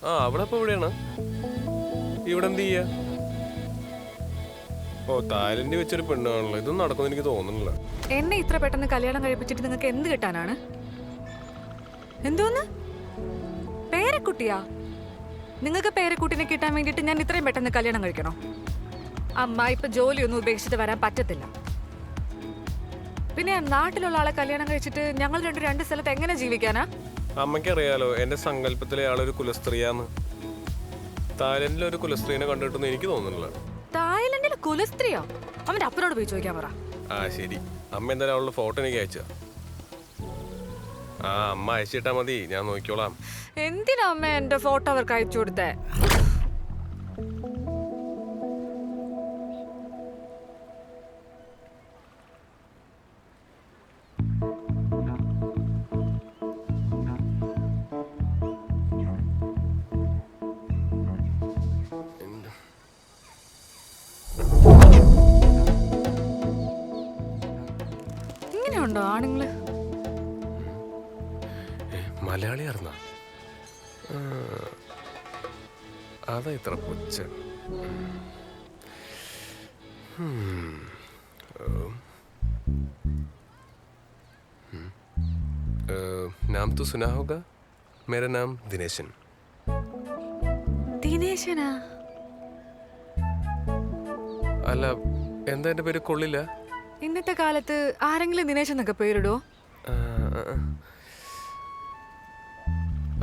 ആ അവിടെ ഇപ്പൊ എവിടെയാണ്? ഇവിടെ എന്ത് ചെയ്യാ? ഓ തായ്ലൻഡിൽ വെച്ചൊരു പെണ്ണാണല്ലോ. ഇതൊന്നും നടക്കുമെന്ന് എനിക്ക് തോന്നുന്നില്ല. എന്നെ ഇത്ര പെട്ടെന്ന് കല്യാണം കഴിപ്പിച്ചിട്ട് നിങ്ങൾക്ക് എന്ത് കിട്ടാനാണ്? എന്തോന്ന് പേരക്കുട്ടിയാ? നിങ്ങൾക്ക് പേരക്കുട്ടിനെ കിട്ടാൻ വേണ്ടിയിട്ട് ഞാൻ ഇത്രയും പെട്ടെന്ന് കല്യാണം കഴിക്കണോ? അമ്മ ഇപ്പൊ ജോലിയൊന്നും ഉപേക്ഷിച്ചിട്ട് വരാൻ പറ്റത്തില്ല. പിന്നെ നാട്ടിലുള്ള ആളെ കല്യാണം കഴിച്ചിട്ട് ഞങ്ങൾ രണ്ട് സ്ഥലത്ത് എങ്ങനെ ജീവിക്കാനാ? അമ്മയ്ക്കറിയാലോ എന്റെ സങ്കല്പത്തിലെ ആളൊരു കുലസ്ത്രീയാന്ന്. തായ്ലൻഡിലെ ഒരു കുലസ്ത്രീനെ കണ്ടിട്ടൊന്നും എനിക്ക് തോന്നുന്നില്ല. തായ്ലൻഡിലെ കുലസ്ത്രീയോ? അവന്റെ അപ്പനോട് പോയി ചോദിക്കാൻ പറ. ആ ശരി, അമ്മ എന്തായാലും അവളുടെ ഫോട്ടോ എനിക്ക് അയച്ചാ. ആ അമ്മ അയച്ചിട്ടാ മതി, ഞാൻ നോക്കിക്കോളാം. എന്തിനാ അമ്മ എന്റെ ഫോട്ടോ അവർക്ക് അയച്ചു കൊടുത്തേ? ഇങ്ങനെയുണ്ടോ ആണുങ്ങള്? മലയാളി അറിഞ്ഞ അതാ ഇത്ര കൊച്ച. नाम तो सुना होगा, मेरा नाम दिनेशन. ദിനേശനാ? അല്ല എന്താ എൻ്റെ പേര് കൊള്ളില്ല? ഇന്നത്തെ കാലത്ത് ആരെങ്കിലും ദിനേശ് എന്നൊക്കെ പേരിടോ?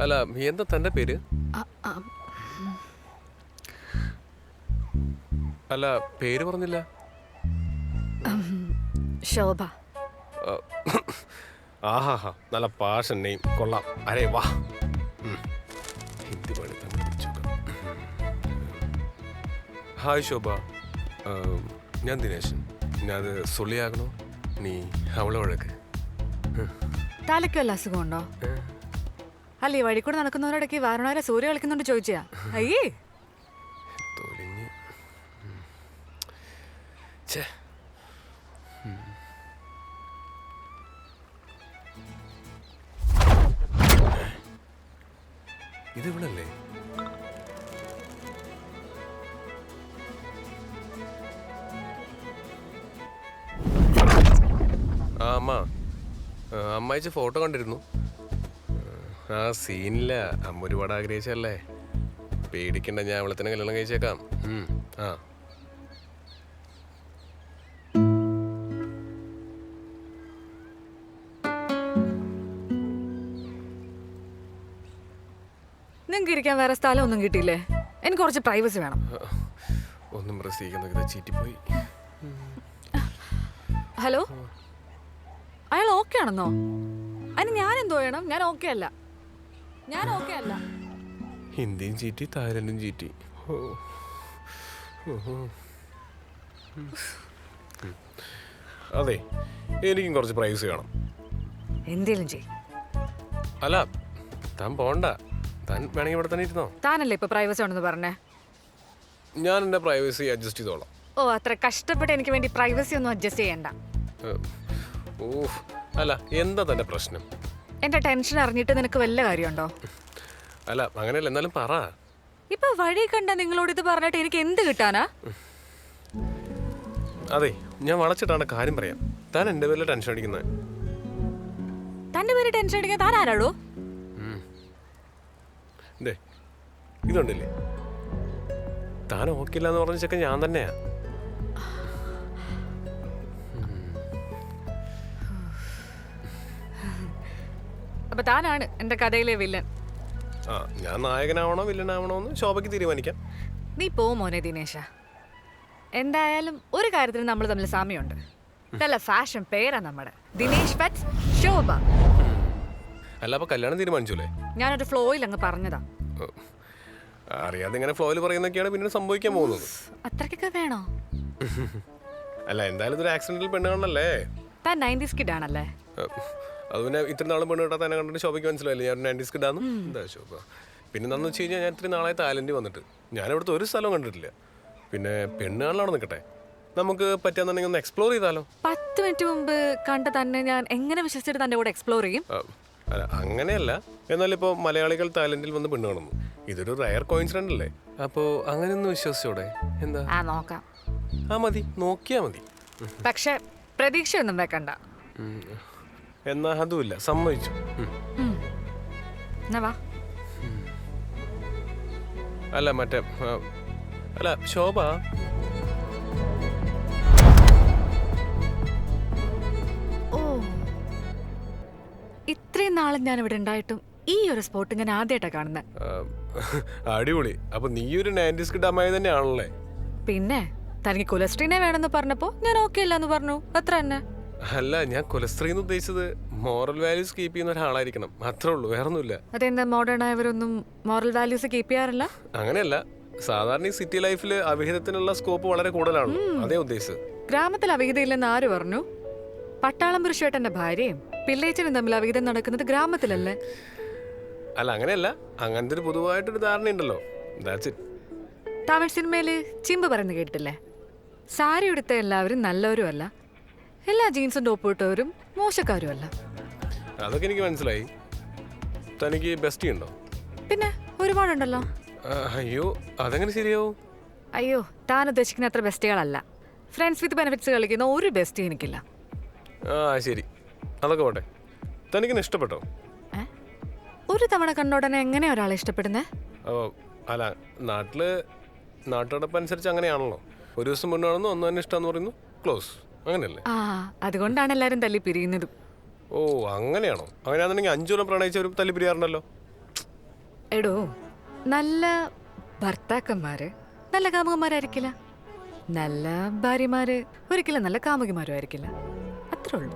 അല്ല എന്താ തൻ്റെ പേര്? അല്ല പേര് പറഞ്ഞില്ല. ശോഭ. ആഹാ നല്ല പാഷൻ നെയിം, കൊള്ളാം. അരേ വാ, ഹിന്ദി പാടി തന്നെ വിളിച്ചോക്കാം. ഹായ് ശോഭ, ഞാൻ ദിനേശൻ. ഞാനത് സൊള്ളിയാകണോ നീ അവളെ വഴക്ക്? തലയ്ക്ക് വല്ല അസുഖമുണ്ടോ? അല്ല ഈ വഴി കൂടെ നടക്കുന്നവരോടൊക്കെ വാരണവരെ സൂര്യ കളിക്കുന്നുണ്ട് ചോദിച്ചാ? അയ്യേ തൊലിഞ്ഞ്. ഛേ, ഇത് ഇവിടല്ലേ? ആ അമ്മ, അമ്മ അയച്ച ഫോട്ടോ കണ്ടിരുന്നു. ആ സീനില്ല, അമ്മ ഒരുപാട് ആഗ്രഹിച്ചല്ലേ. പേടിക്കണ്ട, ഞാൻ അവളെ തന്നെ കല്യാണം കഴിച്ചേക്കാം. ആ നിങ്ങൾക്ക് ഇരിക്കാൻ വേറെ സ്ഥലം ഒന്നും കിട്ടിയില്ലേ? എനിക്ക് കുറച്ച് പ്രൈവസി വേണം. ഒന്നും പ്രസിക്കുന്നത് ചീറ്റിപ്പോയി. ഹലോ, അയാൾ ഓക്കെ ആണെന്നോ? അതിന് ഞാൻ എന്തോ വേണം? ഞാൻ ഓക്കെ അല്ല. ഹിന്ദിയും ചീറ്റി, തായ്ലൻഡും ചീറ്റി. അതെ, എനിക്കും കുറച്ച് പ്രൈവസി വേണം. എന്തേലും ചെയ്യും. അല്ല താൻ പോണ്ട, താൻ വേണമെങ്കിൽ ഇവിടെ തന്നെ ഇരുന്നോ. താനല്ലേ ഇപ്പൊ പ്രൈവസി ഉണ്ടെന്ന് പറഞ്ഞേ? ഞാൻ എൻ്റെ പ്രൈവസി അഡ്ജസ്റ്റ് ചെയ്തോളാം. ഓ, അത്ര കഷ്ടപ്പെട്ട് എനിക്ക് വേണ്ടി പ്രൈവസി ഒന്നും അഡ്ജസ്റ്റ് ചെയ്യണ്ട. അല്ല എന്താ തൻ്റെ പ്രശ്നം? എന്റെ ടെൻഷൻ അറിഞ്ഞിട്ട് നിനക്ക് വല്ല കാര്യമുണ്ടോ? അല്ല അങ്ങനെയല്ല, എന്നാലും പറ. ഇപ്പൊ വഴി കണ്ട നിങ്ങളോട് ഇത് പറഞ്ഞിട്ട് എനിക്ക് എന്ത് കിട്ടാനാ? അതെ, ഞാൻ വളച്ചിട്ടാണ് കാര്യം പറയാം. താൻ എൻ്റെ പേരിൽ ടെൻഷൻ അടിക്കുന്നത്. തന്റെ പേര് ടെൻഷൻ അടിക്കാൻ താൻ ആരാടോ? ഇതുണ്ടല്ലേ, താൻ ഓക്കില്ല എന്ന് പറഞ്ഞ ചെക്കൻ ഞാൻ തന്നെയാ. അപ്പൊ താനാണ് എന്റെ കഥയിലെ വില്ലൻ. ആ, ഞാൻ നായകനാവണോ വില്ലനാവണോ എന്ന് ശോഭയ്ക്ക് തീരുമാനിക്കാം. നീ പോ മോനെ ദിനേശ. എന്തായാലും ഒരു കാര്യത്തിന് നമ്മൾ തമ്മിൽ സാമ്യമുണ്ട്. നല്ല ഫാഷൻ പേരാ നമ്മുടെ. ദിനേശ് പെറ്റ്സ് ശോഭ. അല്ല അപ്പൊ കല്യാണം തീരുമാനിച്ചൂലേ? ഞാനൊരു ഫ്ലോയിൽ അങ്ങ് പറഞ്ഞതാ. അറിയാതെ ഇങ്ങനെ ഫ്ലോയിൽ പറയുന്നൊക്കെയാണ് പിന്നെ സംഭവിക്കാൻ പോകുന്നത്. അത്രക്കൊക്കെ വേണോ? അല്ല എന്തായാലും ഇതൊരു ആക്സിഡന്റൽ പെണ്ണ് കാണണല്ലേ. താൻ 90s കിഡ് ആണല്ലേ? അത് പിന്നെ ഇത്ര നാളും പെണ്ണ് കിട്ടാൻ തന്നെ കണ്ടിട്ട് ശോഭയ്ക്ക് മനസ്സിലായില്ലേ ഞാൻ 90s കിഡാന്ന്. എന്താ ശോഭ, പിന്നെ എന്താന്ന് വെച്ച് കഴിഞ്ഞാൽ ഞാൻ ഇത്രയും നാളായി തായ്ലൻഡിൽ വന്നിട്ട് ഞാൻ ഇവിടുത്തെ ഒരു സ്ഥലവും കണ്ടിട്ടില്ല. പിന്നെ പെണ്ണ് കാണലാണ് നിൽക്കട്ടെ, നമുക്ക് പറ്റാന്നുണ്ടെങ്കിൽ ഒന്ന് എക്സ്പ്ലോർ ചെയ്താലോ. 10 മിനിറ്റ് മുമ്പ് കണ്ട തന്നെ ഞാൻ എങ്ങനെ വിശ്വസിച്ചിട്ട് തന്റെ കൂടെ എക്സ്പ്ലോർ ചെയ്യും? അല്ല അങ്ങനെയല്ല, എന്നാലിപ്പോൾ മലയാളികൾ തായ്ലൻഡിൽ വന്ന് പെണ്ണ് കാണുന്നു. ഇതൊരു റയർ കോയിൻസിഡന്റ് അല്ലേ? അപ്പോൾ അങ്ങനെയൊന്ന് വിശ്വസിച്ചോടെ? എന്താ? നോക്കാം. മതി, നോക്കിയാ മതി. പക്ഷെ പ്രതീക്ഷയൊന്നും വെക്കണ്ട. എന്നാ അതുമില്ല, സമ്മതിച്ചു. എന്നാ വാ. അല്ല മറ്റേ അല്ല ശോഭ, ഓ, ഇത്രയും നാളും ഞാൻ ഇവിടെ ഉണ്ടായിട്ടും ഈ ഒരു സ്പോട്ട് ഞാൻ ആദ്യമായിട്ടാണ് കാണുന്നത്. അടിപൊളി. അപ്പൊ നീ ഒരു 90s കിഡ് അമ്മായി തന്നെയാണല്ലേ? പിന്നെ തനിക്ക് കൊലസ്ട്രീനെ വേണമെന്ന് പറഞ്ഞപ്പോ ഞാൻ ഓക്കെ അല്ല എന്ന് പറഞ്ഞു, അത്ര തന്നെ. അല്ല, ഞാൻ കൊലസ്ട്രീ എന്ന് ഉദ്ദേശിച്ചത് മോറൽ വാല്യൂസ് കീപ്പ് ചെയ്യുന്ന ഒരാളായിരിക്കണം, അത്രേ ഉള്ളൂ, വേറൊന്നുമില്ല. അതെന്താ മോഡേൺ ആയവരൊന്നും മോറൽ വാല്യൂസ് കീപ്പ് ചെയ്യാറില്ല? അങ്ങനെയല്ല, സാധാരണ ഈ സിറ്റി ലൈഫിൽ അവിഹിതത്തിനുള്ള സ്കോപ്പ് വളരെ കൂടുതലാണ്, അതേ ഉദ്ദേശിച്ചത്. ഗ്രാമത്തിൽ അവിഹിതയില്ലെന്ന് ആര് പറഞ്ഞു? പട്ടാളം പുരുഷേട്ടന്റെ ഭാര്യയും പിള്ളേച്ചനും തമ്മിൽ അവിഹിതം നടക്കുന്നത് ഗ്രാമത്തിലല്ലേ? അല്ല അങ്ങനെയല്ല, അങ്ങനത്തെ ഒരു പൊതുവായിട്ടൊരു ധാരണയുണ്ടല്ലോ, ദാറ്റ്സ് ഇറ്റ്. തമിഴ് സിനിമയില് ചിമ്പ് പറയുന്നത് കേട്ടിട്ടില്ലേ? സാരി ഉടുത്ത എല്ലാവരും നല്ലവരും അല്ല, എല്ലാ ജീൻസും ടോപ്പ് ഇട്ടവരും മോശക്കാരും അല്ല. അതൊക്കെ എനിക്ക് മനസ്സിലായി. തനിക്ക് ബെസ്റ്റി ഉണ്ടോ? പിന്നെ ഒരുപാടുണ്ടല്ലോ. അയ്യോ, അതെങ്ങനെ ശരിയാവും? അയ്യോ, താൻ ഉദ്ദേശിക്കുന്ന അത്ര ബെസ്റ്റികളല്ല. ഫ്രണ്ട്സ് വിത്ത് ബെനിഫിറ്റ്സ് കളിക്കുന്ന ഒരു ബെസ്റ്റി എനിക്കില്ല. ശരി, അതൊക്കെ പോട്ടെ. തനിക്കിന് ഇഷ്ടപ്പെട്ടോ? ഒരു തവണ കണ്ടോടനെ എങ്ങനെ ഒരാളെ ഇഷ്ടപ്പെടുന്നേ? അല്ല, നാട്ടുനടപ്പ് അനുസരിച്ച് അങ്ങനെയാണല്ലോ. ഒരു ദിവസം മുന്നാണെന്ന് ഒന്ന് തന്നെ ഇഷ്ടമെന്ന് പറയുന്നു, ക്ലോസ്, അങ്ങനെയല്ലേ? അതുകൊണ്ടാണ് എല്ലാരും തല്ലി പിരിയുന്നതും. ഓ, അങ്ങനെയാണോ? അങ്ങനെയാണെന്നുണ്ടെങ്കിൽ 5 കൊല്ലം പ്രണയിച്ചവരും തല്ലി പിരിയാറുണ്ടല്ലോ. എടോ, നല്ല ഭർത്താക്കന്മാര് നല്ല കാമുകന്മാരായിരിക്കില്ല, നല്ല ഭാര്യമാര് ഒരിക്കലും നല്ല കാമുകിമാരും ആയിരിക്കില്ല, അത്രേ ഉള്ളൂ.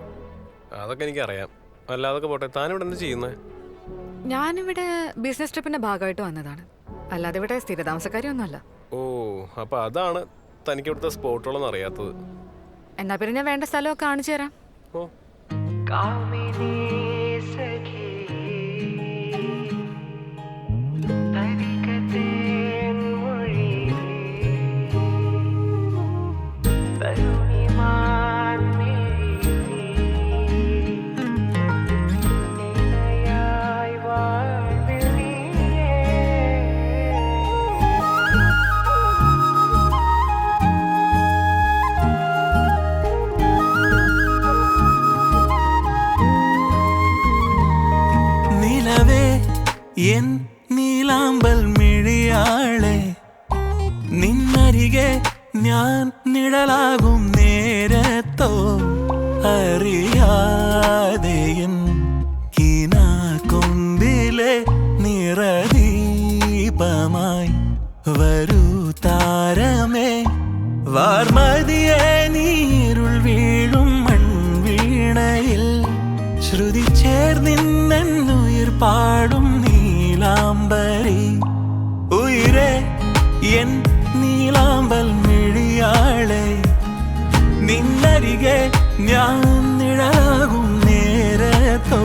അതൊക്കെ എനിക്കറിയാം. അല്ല, അതൊക്കെ പോട്ടെ. താനിവിടെ എന്ത് ചെയ്യുന്നത്? ഞാനിവിടെ ബിസിനസ് ട്രിപ്പിന്റെ ഭാഗമായിട്ട് വന്നതാണ്, അല്ലാതെ ഇവിടെ സ്ഥിരതാമസക്കാരിയൊന്നുമല്ല. ഓ, അപ്പൊ അതാണ് തനിക്ക് ഇവിടുത്തെ സ്പോട്ടുകളൊന്നും അറിയാത്തത്. എന്നാ പിന്നെ ഞാൻ വേണ്ട സ്ഥലമൊക്കെ കാണിച്ചു തരാം. ഓ, എൻ നീലാമ്പൽ മിഴിയാളെ, നിന്നരികെ ഞാൻ നിഴലാകും നേരത്തോ അറിയാതെ എൻ കിനാക്കൊമ്പിലെ നിറദീപമായി വരൂ താരമേ, വാർമതിയെ നീരുൾ വീഴും മൺവീണയിൽ ശ്രുതി ചേർന്നിന്നുയിർ പാടും നീലാംബരി. ഉയിരേ എൻ നീലാമ്പൽ മിഴിയാളെ, നിന്നരികെ ഞാൻ നിഴലാകും നേരത്തോ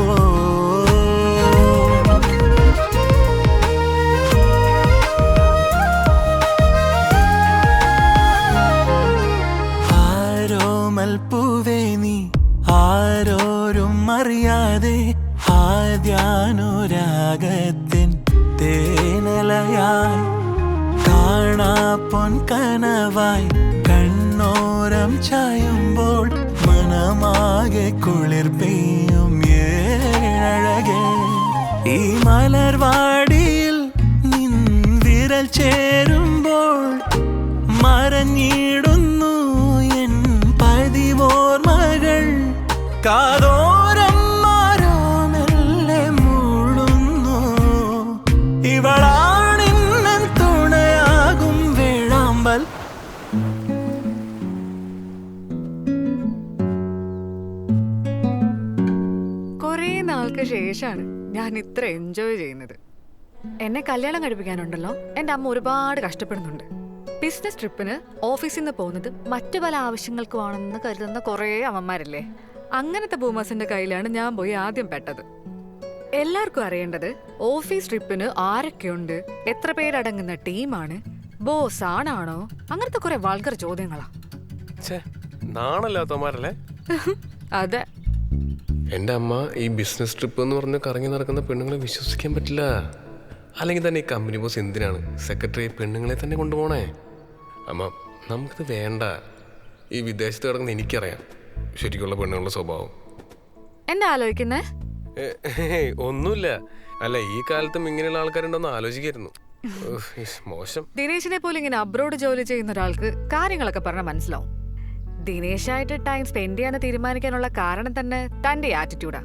ആരോമൽപ്പൂവേ നീ ആരോരും അറിയാതെ ആദ്യാനുരാഗത്തിൻ തേനലയായി കാണാപ്പൊൻ കനവായി കണ്ണോരം ചായുമ്പോൾ മനമാകെ കുളിർ പെയ്യും ഏഴഴകേ. ഈ മലർവാടിയിൽ നിൻ വിരൽ ചേരുമ്പോൾ മറഞ്ഞിടുന്നു എൻ പതിവോർമകൾ, കാതോരം മാരോമെല്ലെ മൂളുന്നു, ഇവളാണിന്നൻ തുണയാകും വേഴാമ്പൽ. കുറേ നാൾക്ക് ശേഷമാണ് ഞാൻ ഇത്ര എൻജോയ് ചെയ്യുന്നത്. എന്നെ കല്യാണം കഴിപ്പിക്കാനുണ്ടല്ലോ എൻ്റെ അമ്മ ഒരുപാട് കഷ്ടപ്പെടുന്നുണ്ട്. ബിസിനസ് ട്രിപ്പിന് ഓഫീസിൽ നിന്ന് പോകുന്നത് മറ്റു പല ആവശ്യങ്ങൾക്കുമാണെന്ന് കരുതുന്ന കുറേ അമ്മമാരില്ലേ, അങ്ങനത്തെ ബൂമേഴ്സിന്റെ കയ്യിലാണ് ഞാൻ പോയി ആദ്യം പെട്ടത്. എല്ലാവർക്കും അറിയേണ്ടത് ഓഫീസ് ട്രിപ്പിന് ആരൊക്കെയുണ്ട്, എത്ര പേരടങ്ങുന്ന ടീമാണ്, ബോസ് ആണാണോ, അങ്ങനത്തെ കുറെ വൾഗർ ചോദ്യങ്ങളാ. നാണല്ലാത്തമാരല്ലേ? അതെ. എൻ്റെ അമ്മ ഈ ബിസിനസ് ട്രിപ്പ് എന്ന് പറഞ്ഞ് കറങ്ങി നടക്കുന്ന പെണ്ണുങ്ങളെ വിശ്വസിക്കാൻ പറ്റില്ല. അല്ലെങ്കിൽ തന്നെ ഈ കമ്പനി ബോസ് എന്തിനാണ് സെക്രട്ടറി പെണ്ണുങ്ങളെ തന്നെ കൊണ്ടുപോകണേ? അമ്മ, നമുക്കിത് വേണ്ട. ഈ വിദേശത്ത് കിടക്കുന്ന എനിക്കറിയാം ശരിക്കുള്ള പെണ്ണുങ്ങളുടെ സ്വഭാവം. എന്നെ ആലോചിക്കുന്നേ? ഒന്നുമില്ല. അല്ല, ഈ കാലത്തും ഇങ്ങനെയുള്ള ആൾക്കാരുണ്ടോന്ന് ആലോചിക്കായിരുന്നു. മോശം. ദിനേശിനെ പോലെ ഇങ്ങനെ അബ്രോഡ് ജോലി ചെയ്യുന്ന ഒരാൾക്ക് കാര്യങ്ങളൊക്കെ പറഞ്ഞാൽ മനസ്സിലാവും. ദിനേശായിട്ട് ടൈം സ്പെൻഡ് ചെയ്യാന്ന് തീരുമാനിക്കാനുള്ള കാരണം തന്നെ തന്റെ ആറ്റിറ്റ്യൂഡാ.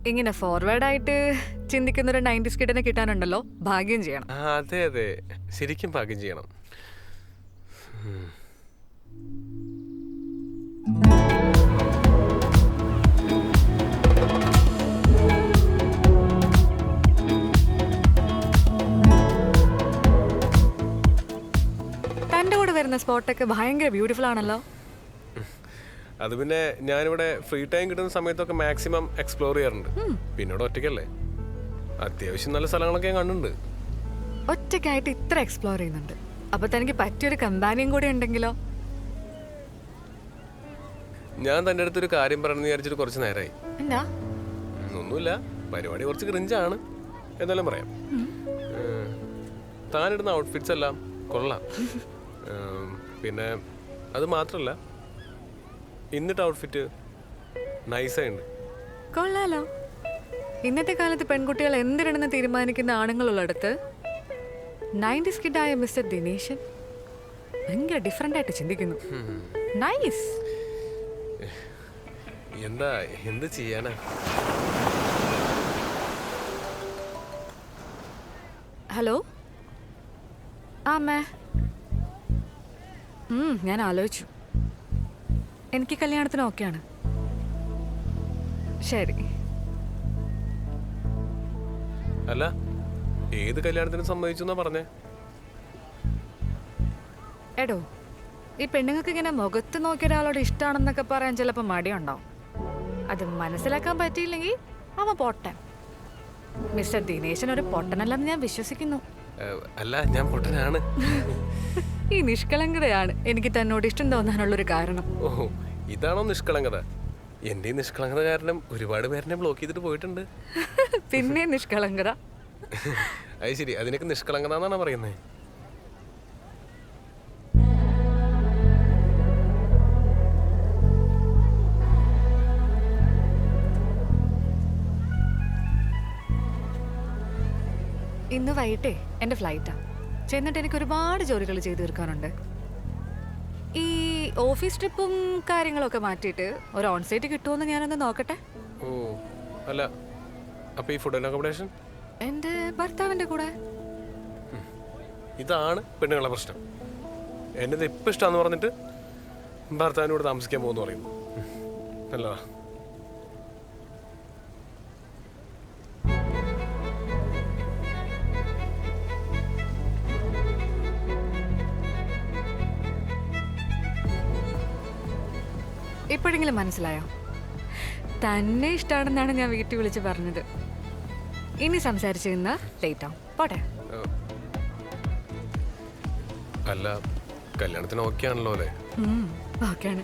ഇങ്ങനെ ഫോർവേഡായിട്ട് ചിന്തിക്കുന്ന ഒരു 90s കിഡിനെ കിട്ടാനുണ്ടല്ലോ, ഭാഗ്യം ചെയ്യണം. അതെ അതെ, ശരിക്കും ഭാഗ്യം ചെയ്യണം. തന്റെ കൂടെ വരുന്ന സ്പോട്ടൊക്കെ ഭയങ്കര ബ്യൂട്ടിഫുൾ ആണല്ലോ. അത് പിന്നെ ഞാനിവിടെ ഫ്രീ ടൈം കിട്ടുന്ന സമയത്തൊക്കെ മാക്സിമം എക്സ്പ്ലോർ ചെയ്യാറുണ്ട്. പിന്നെ ഇവിടെ ഒറ്റയ്ക്കല്ലേ, അത്യാവശ്യം നല്ല സ്ഥലങ്ങളൊക്കെ ഞാൻ കണ്ടിട്ടുണ്ട്. ഒറ്റയ്ക്കായിട്ട് ഇത്ര എക്സ്പ്ലോർ ചെയ്യുന്നുണ്ട്. അപ്പൊ തനിക്ക് പറ്റിയൊരു കമ്പാനിയും കൂടി ഉണ്ടെങ്കിലോ? ഞാൻ തൻ്റെ അടുത്തൊരു കാര്യം പറഞ്ഞു വിചാരിച്ചിട്ട് കുറച്ച് നേരമായി. എന്താ? ഒന്നുമില്ല, പരിപാടി കുറച്ച് ക്രിഞ്ചാണ് എന്നാലും പറയാം. താനിടുന്ന ഔട്ട്ഫിറ്റ്സ് എല്ലാം കൊള്ളാം. പിന്നെ അത് മാത്രമല്ല, ഇന്നിട്ട് ഔട്ട്ഫിറ്റ് നൈസായിട്ടുണ്ട്. കൊള്ളാലോ. ഇന്നത്തെ കാലത്ത് പെൺകുട്ടികൾ എന്തിനാണെന്ന് തീരുമാനിക്കുന്ന ആണുങ്ങളുള്ളിടത്ത് 90s കിഡായ മിസ്റ്റർ ദിനേശൻ ഭയങ്കര ഡിഫറെന്റ് ആയിട്ട് ചിന്തിക്കുന്നു. നൈസ്. എന്ത് ചെയ്യാനാ? ഹലോ. ആ അമ്മേ, ഞാൻ ആലോചിച്ചു. എനിക്ക് കല്യാണത്തിന് ഓക്കെയാണ്. ശരി. അല്ല, ഏത് കല്യാണത്തിന് സമ്മതിച്ചു എന്നാ പറഞ്ഞേ? എടോ, ഈ പെണ്ണുങ്ങൾക്ക് ഇങ്ങനെ മുഖത്ത് നോക്കിയ ഒരാളോട് ഇഷ്ടമാണെന്നൊക്കെ പറയാൻ ചിലപ്പോൾ മടിയുണ്ടാവും. അത് മനസ്സിലാക്കാൻ പറ്റിയില്ലെങ്കിൽ അവൻ പൊട്ടൻ. മിസ്റ്റർ ദിനേശൻ ഒരു പൊട്ടനല്ലെന്ന് ഞാൻ വിശ്വസിക്കുന്നു. അല്ല, ഞാൻ പൊട്ടനാണ്. ഈ നിഷ്കളങ്കതയാണ് എനിക്ക് തന്നോട് ഇഷ്ടം തോന്നാനുള്ളൊരു കാരണം. ഓഹോ, ഇതാണോ നിഷ്കളങ്കത? എൻ്റെ ഈ നിഷ്കളങ്കത കാരണം ഒരുപാട് പേരെന്നെ ബ്ലോക്ക് ചെയ്തിട്ട് പോയിട്ടുണ്ട്. പിന്നെ നിഷ്കളങ്കത? അത് ശരി, അതിനൊക്കെ നിഷ്കളങ്കത എന്നാണ് പറയുന്നത്. ഇന്ന് വൈകിട്ടേ എൻ്റെ ഫ്ലൈറ്റാ. ചെന്നിട്ട് എനിക്ക് ഒരുപാട് ജോലികൾ ചെയ്തു തീർക്കാനുണ്ട്. ഈ ഓഫീസ് ട്രിപ്പും കാര്യങ്ങളൊക്കെ മാറ്റിയിട്ട് ഒരു ഓൺസൈറ്റ് കിട്ടുമെന്ന് ഞാനൊന്ന് നോക്കട്ടെ. ഓ അല്ല, അപ്പൊ ഈ ഫുഡ് ആൻഡ് അക്കോമഡേഷൻ എൻ്റെ ഭർത്താവിൻ്റെ കൂടെ? ഇതാണ് പെണ്ണുങ്ങളുടെ പ്രശ്നം. എന്നത് ഇപ്പം ഇഷ്ടമാന്ന് പറഞ്ഞിട്ട് ഭർത്താവിനോട് താമസിക്കാൻ പോകുന്നു പറയുന്നു. നല്ലതാ. ഇപ്പോഴെങ്കിലും മനസ്സിലായോ? തന്നെ ഇഷ്ടമാണെന്നാണ് ഞാൻ വീട്ടിൽ വിളിച്ച് പറഞ്ഞത്. ഇനി സംസാരിച്ചിരുന്ന ലേറ്റ് ആവും. പോട്ടെ. അല്ല, കല്യാണത്തിന് ഓക്കെ ആണല്ലോ അല്ലേ? ഓക്കെയാണ്.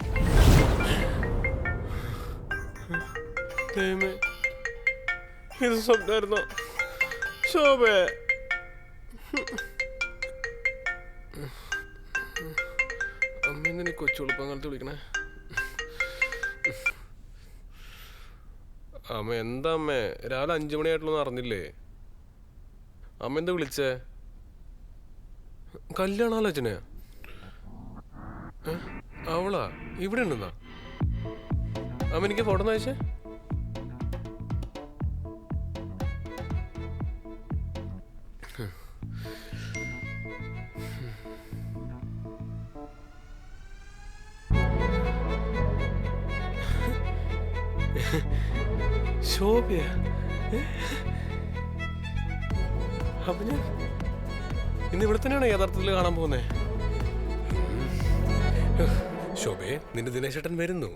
ഇത് സ്വപ്നമായിരുന്നോ ശോഭേ? അമ്മ എന്തിനാ കൊച്ചുളുപ്പങ്ങലത്ത് വിളിക്കണേ? അമ്മ എന്താ അമ്മേ, രാവിലെ 5 മണിയായിട്ടുള്ളൊന്നും അറിഞ്ഞില്ലേ? അമ്മ എന്താ വിളിച്ചേ? കല്യാണാലോചനയാ? അവളാ ഇവിടെ ഉണ്ടെന്നാ? അമ്മ എനിക്ക് ഫോട്ടോ ഒന്ന് അയച്ചേ. ശോഭയ? അപ്പൊ ഞാൻ ഇന്ന് ഇവിടെ തന്നെയാണ് യഥാർത്ഥത്തിൽ കാണാൻ പോകുന്നേ. ശോഭയെ, നിന്റെ ദിനേശേട്ടൻ വരുന്നു.